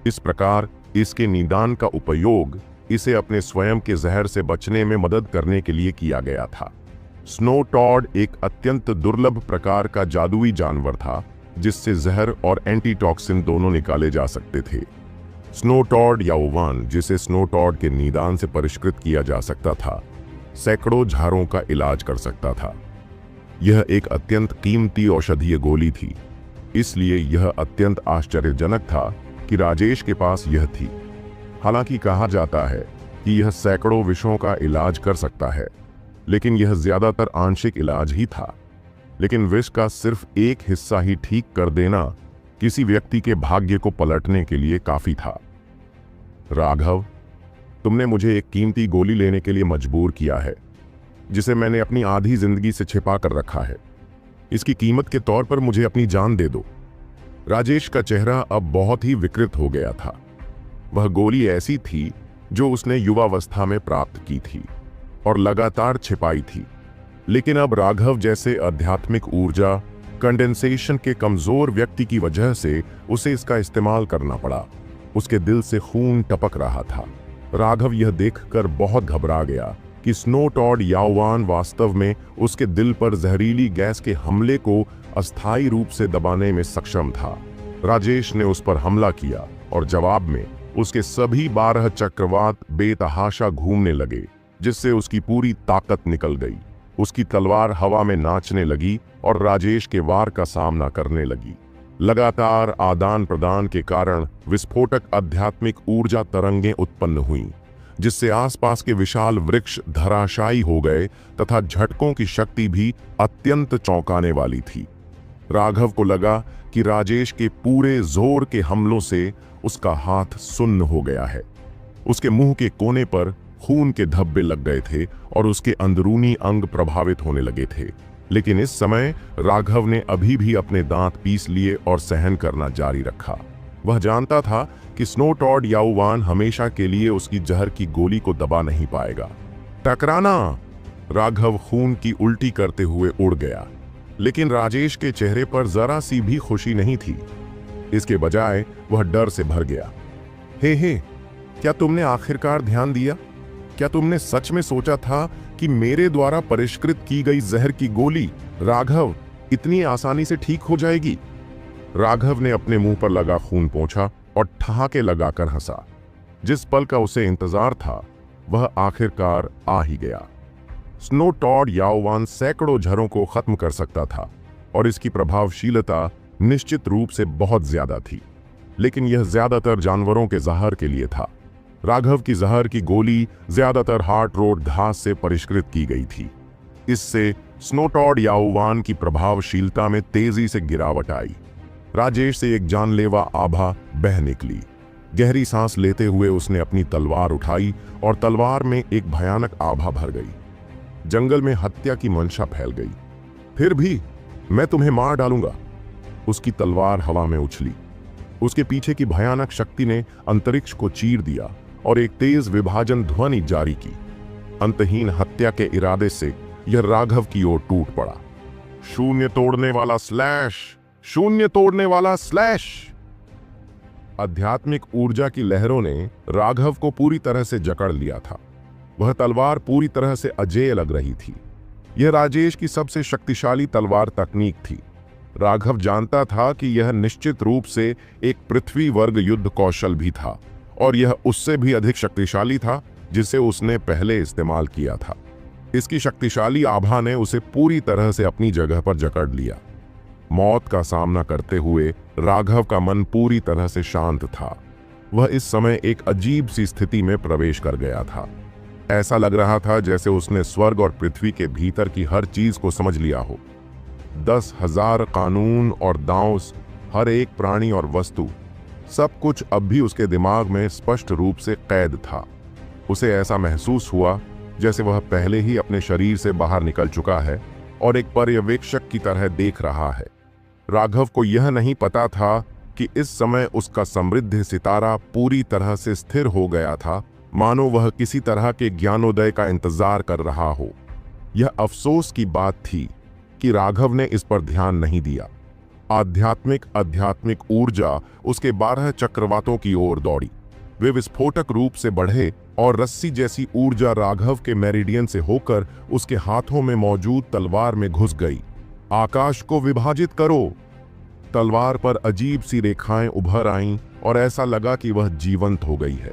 इस प्रकार इसके निदान का उपयोग इसे अपने स्वयं के जहर से बचने में मदद करने के लिए किया गया था। स्नोटॉड एक अत्यंत दुर्लभ प्रकार का जादुई जानवर था जिससे जहर और एंटीटॉक्सिन दोनों निकाले जा सकते थे। स्नोटॉड याओवान, जिसे स्नोटॉड के निदान से परिष्कृत किया जा सकता था, सैकड़ों झारों का इलाज कर सकता था। यह एक अत्यंत कीमती औषधीय गोली थी, इसलिए यह अत्यंत आश्चर्यजनक था कि राजेश के पास यह थी। हालांकि कहा जाता है कि यह सैकड़ों विषयों का इलाज कर सकता है, लेकिन यह ज्यादातर आंशिक इलाज ही था। लेकिन विष का सिर्फ एक हिस्सा ही ठीक कर देना किसी व्यक्ति के भाग्य को पलटने के लिए काफी था। राघव, तुमने मुझे एक कीमती गोली लेने के लिए मजबूर किया है, जिसे मैंने अपनी आधी जिंदगी से छिपा कर रखा है। इसकी कीमत के तौर पर मुझे अपनी जान दे दो। राजेश का चेहरा अब बहुत ही विकृत हो गया था। वह गोली ऐसी थी जो उसने युवावस्था में प्राप्त की थी और लगातार छिपाई थी, लेकिन अब राघव जैसे आध्यात्मिक ऊर्जा कंडेंसेशन के कमजोर व्यक्ति की वजह से उसे इसका इस्तेमाल करना पड़ा। उसके दिल से खून टपक रहा था। राघव यह देखकर बहुत घबरा गया कि स्नोटॉड याओवान वास्तव में उसके दिल पर जहरीली गैस के हमले को अस्थायी रूप से दबाने में सक्षम था। राजेश ने उस पर हमला किया और जवाब में उसके सभी 12 चक्रवात बेतहाशा घूमने लगे, जिससे उसकी पूरी ताकत निकल गई। उसकी तलवार हवा में नाचने लगी और राजेश के वार का सामना करने लगी। लगातार आदान प्रदान के कारण विस्फोटक आध्यात्मिक ऊर्जा तरंगें उत्पन्न हुईं, जिससे आसपास के विशाल वृक्ष धराशायी हो गए तथा झटकों की शक्ति भी अत्यंत चौंकाने वाली थी। राघव को लगा कि राजेश के पूरे जोर के हमलों से उसका हाथ सुन्न हो गया है। उसके मुंह के कोने पर खून के धब्बे लग गए थे और उसके अंदरूनी अंग प्रभावित होने लगे थे। लेकिन इस समय राघव ने अभी भी अपने दांत पीस लिए और सहन करना जारी रखा। वह जानता था कि स्नोटॉड याओवान हमेशा के लिए उसकी जहर की गोली को दबा नहीं पाएगा। टकराना! राघव खून की उल्टी करते हुए उड़ गया, लेकिन राजेश के चेहरे पर जरा सी भी खुशी नहीं थी। इसके बजाय वह डर से भर गया। हे, क्या तुमने आखिरकार ध्यान दिया? क्या तुमने सच में सोचा था कि मेरे द्वारा परिष्कृत की गई जहर की गोली, राघव, इतनी आसानी से ठीक हो जाएगी? राघव ने अपने मुंह पर लगा खून पोंछा और ठहाके लगाकर हंसा। जिस पल का उसे इंतजार था वह आखिरकार आ ही गया। स्नोटॉड याओवान सैकड़ों झरों को खत्म कर सकता था और इसकी प्रभावशीलता निश्चित रूप से बहुत ज्यादा थी, लेकिन यह ज्यादातर जानवरों के जहर के लिए था। राघव की जहर की गोली ज्यादातर हार्ट रोड घास से परिष्कृत की गई थी। इससे स्नोटॉड याओवान की प्रभावशीलता में तेजी से गिरावट आई। राजेश से एक जानलेवा आभा बह निकली। गहरी सांस लेते हुए उसने अपनी तलवार उठाई और तलवार में एक भयानक आभा भर गई। जंगल में हत्या की मंशा फैल गई। फिर भी मैं तुम्हें मार डालूंगा। उसकी तलवार हवा में उछली। उसके पीछे की भयानक शक्ति ने अंतरिक्ष को चीर दिया और एक तेज विभाजन ध्वनि जारी की। अंतहीन हत्या के इरादे से यह राघव की ओर टूट पड़ा। शून्य तोड़ने वाला स्लैश, शून्य तोड़ने वाला स्लैश। आध्यात्मिक ऊर्जा की लहरों ने राघव को पूरी तरह से जकड़ लिया था। वह तलवार पूरी तरह से अजेय लग रही थी। यह राजेश की सबसे शक्तिशाली तलवार तकनीक थी। राघव जानता था कि यह निश्चित रूप से एक पृथ्वी वर्ग युद्ध कौशल भी था और यह उससे भी अधिक शक्तिशाली था जिसे उसने पहले इस्तेमाल किया था। इसकी शक्तिशाली आभा ने उसे पूरी तरह से अपनी जगह पर जकड़ लिया। मौत का सामना करते हुए राघव का मन पूरी तरह से शांत था। वह इस समय एक अजीब सी स्थिति में प्रवेश कर गया था। ऐसा लग रहा था जैसे उसने स्वर्ग और पृथ्वी के भीतर की हर चीज को समझ लिया हो। 10,000 कानून और दांव, हर एक प्राणी और वस्तु, सब कुछ अब भी उसके दिमाग में स्पष्ट रूप से कैद था। उसे ऐसा महसूस हुआ जैसे वह पहले ही अपने शरीर से बाहर निकल चुका है और एक पर्यवेक्षक की तरह देख रहा है। राघव को यह नहीं पता था कि इस समय उसका समृद्ध सितारा पूरी तरह से स्थिर हो गया था, मानो वह किसी तरह के ज्ञानोदय का इंतजार कर रहा हो। यह अफसोस की बात थी कि राघव ने इस पर ध्यान नहीं दिया। आध्यात्मिक ऊर्जा उसके 12 चक्रवातों की ओर दौड़ी। वे विस्फोटक रूप से बढ़े और रस्सी जैसी ऊर्जा राघव के मेरिडियन से होकर उसके हाथों में मौजूद तलवार में घुस गई। आकाश को विभाजित करो। तलवार पर अजीब सी रेखाएं उभर आईं और ऐसा लगा कि वह जीवंत हो गई है।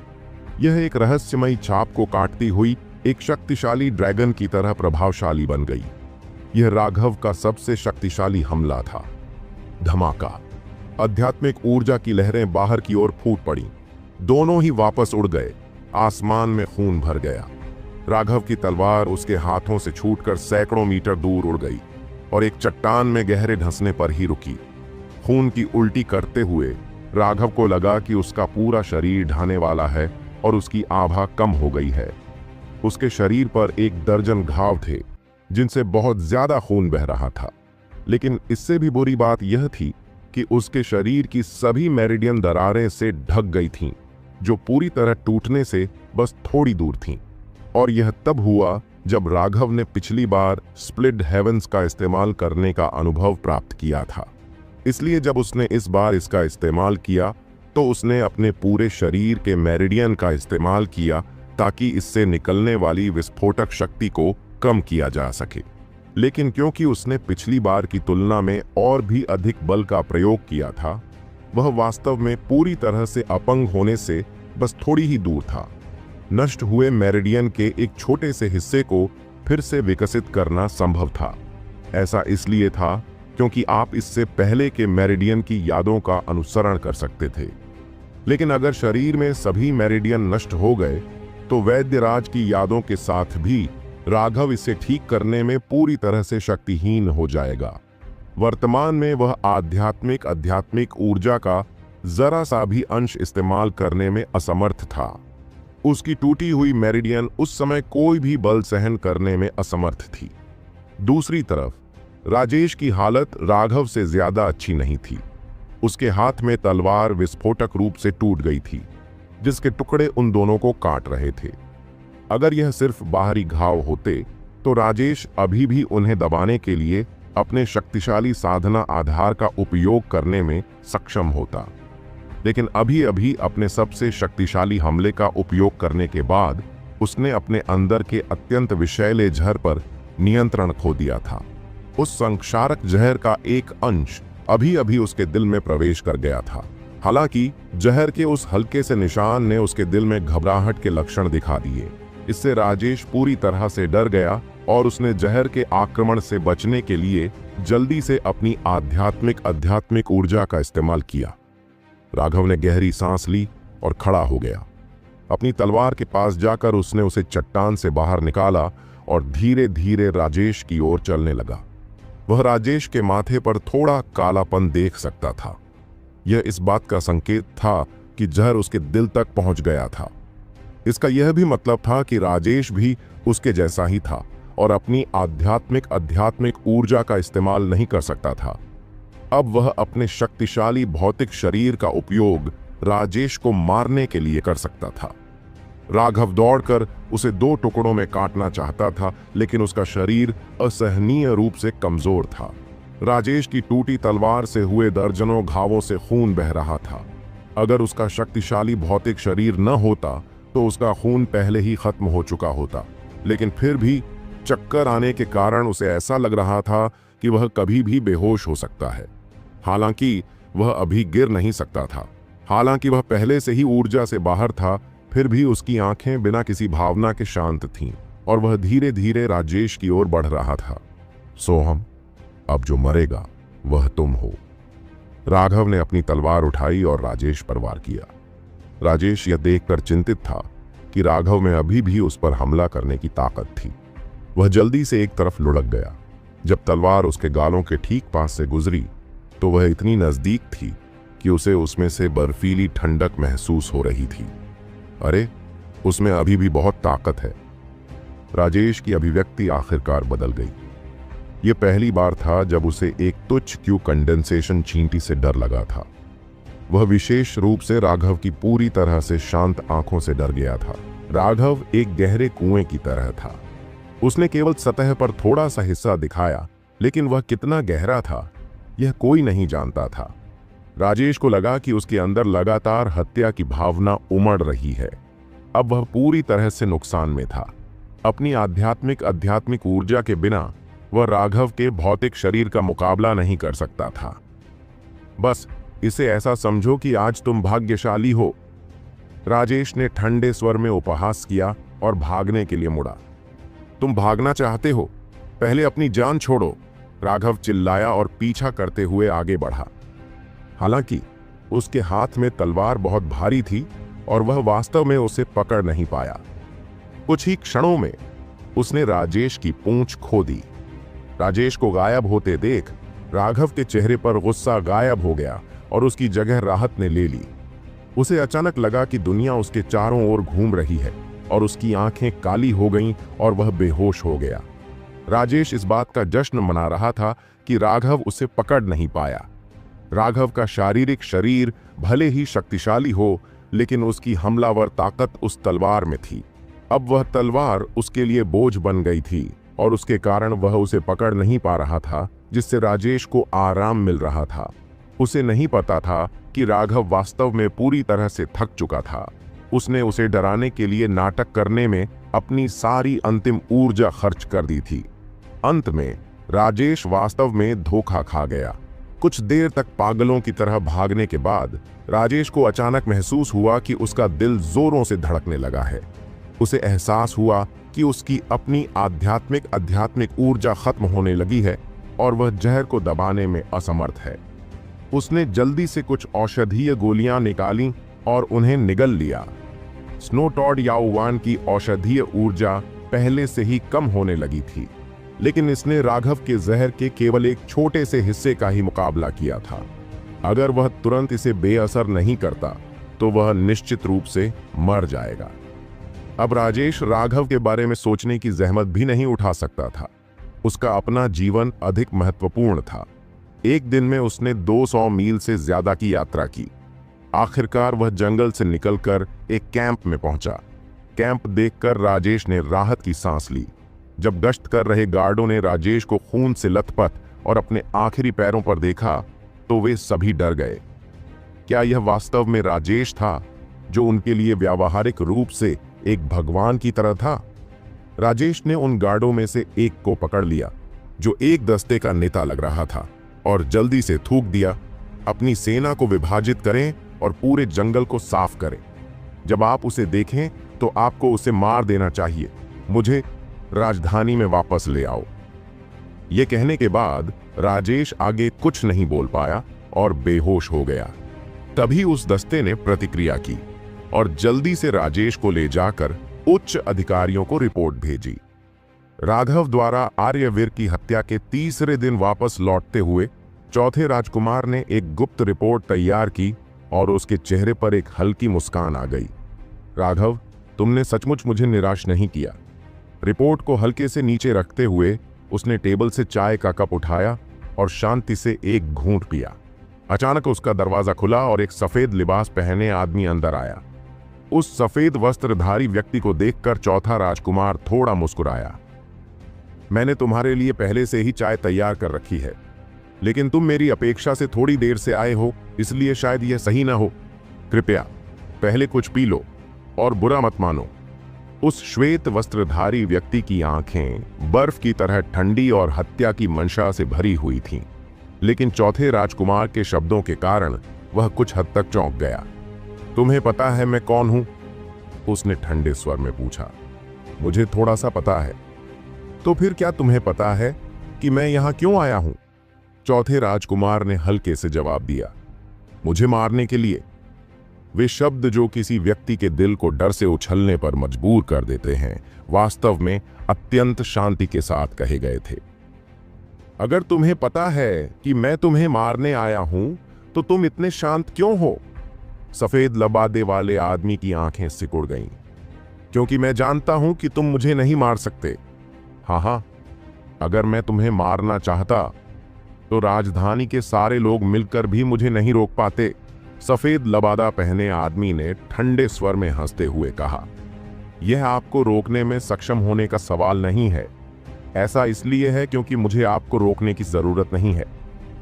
यह एक रहस्यमयी छाप को काटती हुई एक शक्तिशाली ड्रैगन की तरह प्रभावशाली बन गई। यह राघव का सबसे शक्तिशाली हमला था। धमाका। आध्यात्मिक ऊर्जा की लहरें बाहर की ओर फूट पड़ी। दोनों ही वापस उड़ गए। आसमान में खून भर गया। राघव की तलवार उसके हाथों से छूटकर सैकड़ों मीटर दूर उड़ गई और एक चट्टान में गहरे धंसने पर ही रुकी। खून की उल्टी करते हुए राघव को लगा कि उसका पूरा शरीर ढहने वाला है और उसकी आभा कम हो गई है। उसके शरीर पर 1 दर्जन घाव थे जिनसे बहुत ज्यादा खून बह रहा था। लेकिन इससे भी बुरी बात यह थी कि उसके शरीर की सभी मेरिडियन दरारें से ढक गई थीं, जो पूरी तरह टूटने से बस थोड़ी दूर थीं। और यह तब हुआ जब राघव ने पिछली बार स्प्लिट हेवंस का इस्तेमाल करने का अनुभव प्राप्त किया था। इसलिए जब उसने इस बार इसका इस्तेमाल किया तो उसने अपने पूरे शरीर के मेरिडियन का इस्तेमाल किया ताकि इससे निकलने वाली विस्फोटक शक्ति को कम किया जा सके। लेकिन क्योंकि उसने पिछली बार की तुलना में और भी अधिक बल का प्रयोग किया था, वह वास्तव में पूरी तरह से अपंग होने से बस थोड़ी ही दूर था। नष्ट हुए मेरिडियन के एक छोटे से हिस्से को फिर से विकसित करना संभव था। ऐसा इसलिए था क्योंकि आप इससे पहले के मेरिडियन की यादों का अनुसरण कर सकते थे। लेकिन अगर शरीर में सभी मेरिडियन नष्ट हो गए तो वैद्यराज की यादों के साथ भी राघव इसे ठीक करने में पूरी तरह से शक्तिहीन हो जाएगा। वर्तमान में वह आध्यात्मिक ऊर्जा का जरा सा भी अंश इस्तेमाल करने में असमर्थ था। उसकी टूटी हुई मेरिडियन उस समय कोई भी बल सहन करने में असमर्थ थी। दूसरी तरफ राजेश की हालत राघव से ज्यादा अच्छी नहीं थी। उसके हाथ में तलवार विस्फोटक रूप से टूट गई थी, जिसके टुकड़े उन दोनों को काट रहे थे। अगर यह सिर्फ बाहरी घाव होते तो राजेश अभी भी उन्हें दबाने के लिए अपने शक्तिशाली साधना आधार का उपयोग करने में सक्षम होता। लेकिन अभी अभी अपने सबसे शक्तिशाली हमले का उपयोग करने के बाद उसने अपने अंदर के अत्यंत विषैले जहर पर नियंत्रण खो दिया था। उस संक्षारक जहर का एक अंश अभी अभी उसके दिल में प्रवेश कर गया था। हालांकि जहर के उस हल्के से निशान ने उसके दिल में घबराहट के लक्षण दिखा दिए। इससे राजेश पूरी तरह से डर गया और उसने जहर के आक्रमण से बचने के लिए जल्दी से अपनी आध्यात्मिक ऊर्जा का इस्तेमाल किया। राघव ने गहरी सांस ली और खड़ा हो गया। अपनी तलवार के पास जाकर उसने उसे चट्टान से बाहर निकाला और धीरे धीरे राजेश की ओर चलने लगा। वह राजेश के माथे पर थोड़ा कालापन देख सकता था। यह इस बात का संकेत था कि जहर उसके दिल तक पहुंच गया था। इसका यह भी मतलब था कि राजेश भी उसके जैसा ही था और अपनी आध्यात्मिक ऊर्जा का इस्तेमाल नहीं कर सकता था। अब वह अपने शक्तिशाली भौतिक शरीर का उपयोग राजेश को मारने के लिए कर सकता था। राघव दौड़कर उसे 2 टुकड़ों में काटना चाहता था, लेकिन उसका शरीर असहनीय रूप से कमजोर था। राजेश की टूटी तलवार से हुए दर्जनों घावों से खून बह रहा था। अगर उसका शक्तिशाली भौतिक शरीर न होता तो उसका खून पहले ही खत्म हो चुका होता, लेकिन फिर भी चक्कर आने के कारण उसे ऐसा लग रहा था कि वह कभी भी बेहोश हो सकता है। हालांकि वह अभी गिर नहीं सकता था। हालांकि वह पहले से ही ऊर्जा से बाहर था, फिर भी उसकी आंखें बिना किसी भावना के शांत थीं और वह धीरे धीरे राजेश की ओर बढ़ रहा था। सोहम, अब जो मरेगा वह तुम हो। राघव ने अपनी तलवार उठाई और राजेश पर वार किया। राजेश यह देखकर चिंतित था कि राघव में अभी भी उस पर हमला करने की ताकत थी। वह जल्दी से एक तरफ लुढ़क गया। जब तलवार उसके गालों के ठीक पास से गुजरी तो वह इतनी नजदीक थी कि उसे उसमें से बर्फीली ठंडक महसूस हो रही थी। अरे, उसमें अभी भी बहुत ताकत है। राजेश की अभिव्यक्ति आखिरकार बदल गई। यह पहली बार था जब उसे एक तुच्छ क्यू कंडेंसेशन चींटी से डर लगा था। वह विशेष रूप से राघव की पूरी तरह से शांत आंखों से डर गया था। राघव एक गहरे कुएं की तरह था। उसने केवल सतह पर थोड़ा सा हिस्सा दिखाया, लेकिन वह कितना गहरा था यह कोई नहीं जानता था। राजेश को लगा कि उसके अंदर लगातार हत्या की भावना उमड़ रही है। अब वह पूरी तरह से नुकसान में था। अपनी आध्यात्मिक ऊर्जा के बिना वह राघव के भौतिक शरीर का मुकाबला नहीं कर सकता था। बस इसे ऐसा समझो कि आज तुम भाग्यशाली हो। राजेश ने ठंडे स्वर में उपहास किया और भागने के लिए मुड़ा। तुम भागना चाहते हो? पहले अपनी जान छोड़ो, राघव चिल्लाया और पीछा करते हुए आगे बढ़ा। हालांकि उसके हाथ में तलवार बहुत भारी थी और वह वास्तव में उसे पकड़ नहीं पाया। कुछ ही क्षणों में उसने राजेश की पूंछ खो दी। राजेश को गायब होते देख राघव के चेहरे पर गुस्सा गायब हो गया और उसकी जगह राहत ने ले ली। उसे अचानक लगा कि दुनिया उसके चारों ओर घूम रही है और उसकी आंखें काली हो गईं और वह बेहोश हो गया। राजेश इस बात का जश्न मना रहा था कि राघव उसे पकड़ नहीं पाया। राघव का शारीरिक शरीर भले ही शक्तिशाली हो, लेकिन उसकी हमलावर ताकत उस तलवार में थी। अब वह तलवार उसके लिए बोझ बन गई थी और उसके कारण वह उसे पकड़ नहीं पा रहा था, जिससे राजेश को आराम मिल रहा था। उसे नहीं पता था कि राघव वास्तव में पूरी तरह से थक चुका था। उसने उसे डराने के लिए नाटक करने में अपनी सारी अंतिम ऊर्जा खर्च कर दी थी। अंत में राजेश वास्तव में धोखा खा गया। कुछ देर तक पागलों की तरह भागने के बाद राजेश को अचानक महसूस हुआ कि उसका दिल जोरों से धड़कने लगा है। उसे एहसास हुआ कि उसकी अपनी आध्यात्मिक ऊर्जा खत्म होने लगी है और वह जहर को दबाने में असमर्थ है। उसने जल्दी से कुछ औषधीय गोलियां निकालीं और उन्हें निगल लिया। स्नोटॉड याओवान की औषधीय ऊर्जा पहले से ही कम होने लगी थी, लेकिन इसने राघव के जहर के केवल एक छोटे से हिस्से का ही मुकाबला किया था। अगर वह तुरंत इसे बेअसर नहीं करता तो वह निश्चित रूप से मर जाएगा। अब राजेश राघव के बारे में सोचने की जहमत भी नहीं उठा सकता था। उसका अपना जीवन अधिक महत्वपूर्ण था। एक दिन में उसने 200 मील से ज्यादा की यात्रा की। आखिरकार वह जंगल से निकलकर एक कैंप में पहुंचा। कैंप देखकर राजेश ने राहत की सांस ली। जब गश्त कर रहे गार्डों ने राजेश को खून से लथपथ और अपने आखिरी पैरों पर देखा तो वे सभी डर गए। क्या यह वास्तव में राजेश था, जो उनके लिए व्यावहारिक रूप से एक भगवान की तरह था? राजेश ने उन गार्डों में से एक को पकड़ लिया, जो एक दस्ते का नेता लग रहा था, और जल्दी से थूक दिया, अपनी सेना को विभाजित करें और पूरे जंगल को साफ करें। जब आप उसे देखें तो आपको उसे मार देना चाहिए। मुझे राजधानी में वापस ले आओ। यह कहने के बाद राजेश आगे कुछ नहीं बोल पाया और बेहोश हो गया। तभी उस दस्ते ने प्रतिक्रिया की और जल्दी से राजेश को ले जाकर उच्च अधिकारियों को रिपोर्ट भेजी। राघव द्वारा आर्यवीर की हत्या के तीसरे दिन वापस लौटते हुए चौथे राजकुमार ने एक गुप्त रिपोर्ट तैयार की और उसके चेहरे पर एक हल्की मुस्कान आ गई। राघव, तुमने सचमुच मुझे निराश नहीं किया। रिपोर्ट को हल्के से नीचे रखते हुए उसने टेबल से चाय का कप उठाया और शांति से एक घूंट पिया। अचानक उसका दरवाजा खुला और एक सफेद लिबास पहने आदमी अंदर आया। उस सफेद वस्त्रधारी व्यक्ति को देखकर चौथा राजकुमार थोड़ा मुस्कुराया। मैंने तुम्हारे लिए पहले से ही चाय तैयार कर रखी है, लेकिन तुम मेरी अपेक्षा से थोड़ी देर से आए हो, इसलिए शायद यह सही ना हो। कृपया पहले कुछ पी लो और बुरा मत मानो। उस श्वेत वस्त्रधारी व्यक्ति की आंखें बर्फ की तरह ठंडी और हत्या की मंशा से भरी हुई थीं, लेकिन चौथे राजकुमार के शब्दों के कारण वह कुछ हद तक चौंक गया। तुम्हें पता है मैं कौन हूं? उसने ठंडे स्वर में पूछा। मुझे थोड़ा सा पता है। तो फिर क्या तुम्हें पता है कि मैं यहां क्यों आया हूं? चौथे राजकुमार ने हल्के से जवाब दिया। मुझे मारने के लिए। वे शब्द जो किसी व्यक्ति के दिल को डर से उछलने पर मजबूर कर देते हैं, वास्तव में अत्यंत शांति के साथ कहे गए थे। अगर तुम्हें पता है कि मैं तुम्हें मारने आया हूं, तो तुम इतने शांत क्यों हो? सफेद लबादे वाले आदमी की आंखें सिकुड़ गईं। क्योंकि मैं जानता हूं कि तुम मुझे नहीं मार सकते। हाँ, अगर मैं तुम्हें मारना चाहता तो राजधानी के सारे लोग मिलकर भी मुझे नहीं रोक पाते। सफेद लबादा पहने आदमी ने ठंडे स्वर में हंसते हुए कहा। यह आपको रोकने में सक्षम होने का सवाल नहीं है। ऐसा इसलिए है क्योंकि मुझे आपको रोकने की जरूरत नहीं है।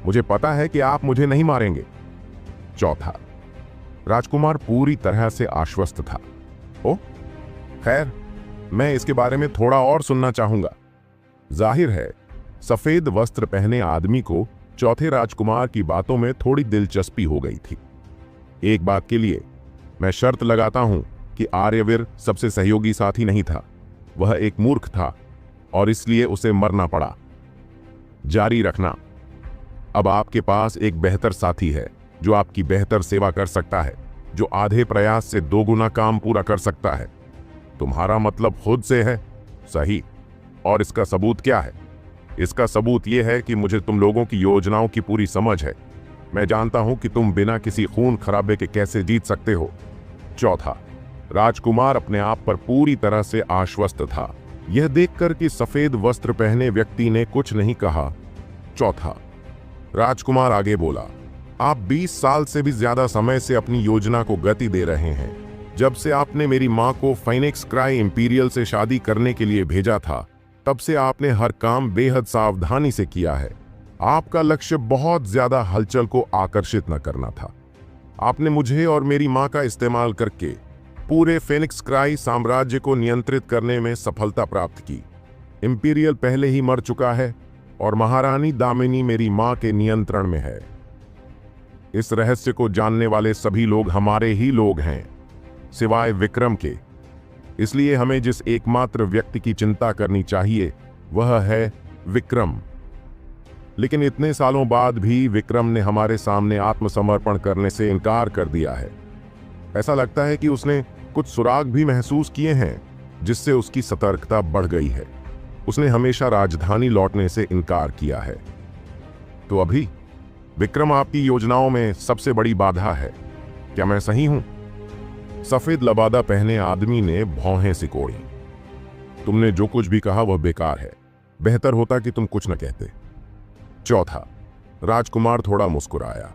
मुझे पता है कि आप मुझे नहीं मारेंगे। चौथा राजकुमार पूरी तरह से आश्वस्त था। ओ, खैर, मैं इसके बारे में थोड़ा और सुनना चाहूंगा। जाहिर है, सफेद वस्त्र पहने आदमी को चौथे राजकुमार की बातों में थोड़ी दिलचस्पी हो गई थी। एक बात के लिए मैं शर्त लगाता हूं कि आर्यवीर सबसे सहयोगी साथी नहीं था। वह एक मूर्ख था और इसलिए उसे मरना पड़ा। जारी रखना। अब आपके पास एक बेहतर साथी है जो आपकी बेहतर सेवा कर सकता है, जो आधे प्रयास से दोगुना काम पूरा कर सकता है। तुम्हारा मतलब खुद से है, सही। और इसका सबूत क्या है? इसका सबूत यह है कि मुझे तुम लोगों की योजनाओं की पूरी समझ है। मैं जानता हूं कि तुम बिना किसी खून खराबे के कैसे जीत सकते हो। चौथा राजकुमार अपने आप पर पूरी तरह से आश्वस्त था, यह देखकर कि सफेद वस्त्र पहने व्यक्ति ने कुछ नहीं कहा। चौथा राजकुमार आगे बोला, आप 20 साल से भी ज्यादा समय से अपनी योजना को गति दे रहे हैं। जब से आपने मेरी मां को फाइनिक्स क्राई इंपीरियल से शादी करने के लिए भेजा था, तब से आपने हर काम बेहद सावधानी से किया है। आपका लक्ष्य बहुत ज्यादा हलचल को आकर्षित न करना था। आपने मुझे और मेरी मां का इस्तेमाल करके पूरे फेनिक्स क्राई साम्राज्य को नियंत्रित करने में सफलता प्राप्त की। इंपीरियल पहले ही मर चुका है और महारानी दामिनी मेरी मां के नियंत्रण में है। इस रहस्य को जानने वाले सभी लोग हमारे ही लोग हैं, सिवाय विक्रम के। इसलिए हमें जिस एकमात्र व्यक्ति की चिंता करनी चाहिए वह है विक्रम। लेकिन इतने सालों बाद भी विक्रम ने हमारे सामने आत्मसमर्पण करने से इनकार कर दिया है। ऐसा लगता है कि उसने कुछ सुराग भी महसूस किए हैं, जिससे उसकी सतर्कता बढ़ गई है। उसने हमेशा राजधानी लौटने से इनकार किया है। तो अभी विक्रम आपकी योजनाओं में सबसे बड़ी बाधा है, क्या मैं सही हूं? सफेद लबादा पहने आदमी ने भौहें सिकोड़ी। तुमने जो कुछ भी कहा वह बेकार है। बेहतर होता कि तुम कुछ न कहते। चौथा राजकुमार थोड़ा मुस्कुराया।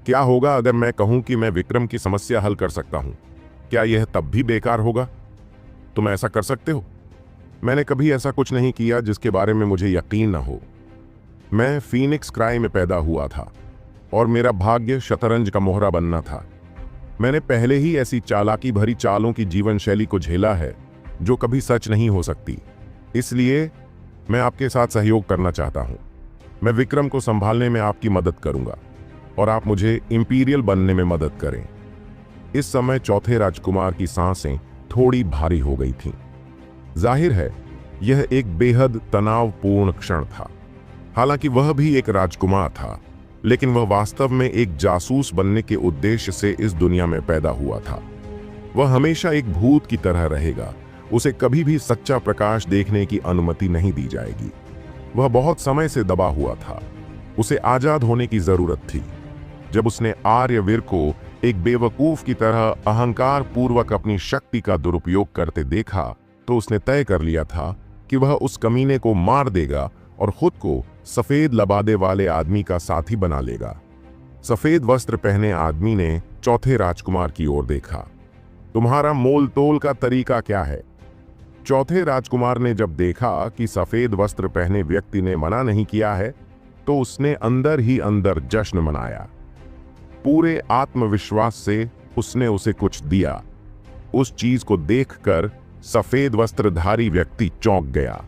क्या होगा अगर मैं कहूं कि मैं विक्रम की समस्या हल कर सकता हूं? क्या यह तब भी बेकार होगा? तुम ऐसा कर सकते हो? मैंने कभी ऐसा कुछ नहीं किया जिसके बारे में मुझे यकीन न हो। मैं फीनिक्स क्राई में पैदा हुआ था और मेरा भाग्य शतरंज का मोहरा बनना था। मैंने पहले ही ऐसी चालाकी भरी चालों की जीवन शैली को झेला है जो कभी सच नहीं हो सकती। इसलिए मैं आपके साथ सहयोग करना चाहता हूं। मैं विक्रम को संभालने में आपकी मदद करूंगा और आप मुझे इंपीरियल बनने में मदद करें। इस समय चौथे राजकुमार की सांसें थोड़ी भारी हो गई थीं। जाहिर है, यह एक बेहद तनावपूर्ण क्षण था। हालांकि वह भी एक राजकुमार था, लेकिन वह वास्तव में एक जासूस बनने के उद्देश्य से इस दुनिया में पैदा हुआ था। वह हमेशा एक भूत की तरह रहेगा। उसे कभी भी सच्चा प्रकाश देखने की अनुमति नहीं दी जाएगी। वह बहुत समय से दबा हुआ था उसे आजाद होने की जरूरत थी। जब उसने आर्यवीर को एक बेवकूफ की तरह अहंकार पूर्वक अपनी शक्ति का दुरुपयोग करते देखा तो उसने तय कर लिया था कि वह उस कमीने को मार देगा और खुद को सफेद लबादे वाले आदमी का साथी बना लेगा। सफेद वस्त्र पहने आदमी ने चौथे राजकुमार की ओर देखा। तुम्हारा मोल तोल का तरीका क्या है? चौथे राजकुमार ने जब देखा कि सफेद वस्त्र पहने व्यक्ति ने मना नहीं किया है तो उसने अंदर ही अंदर जश्न मनाया। पूरे आत्मविश्वास से उसने उसे कुछ दिया। उस चीज को देखकर सफेद वस्त्रधारी व्यक्ति चौंक गया।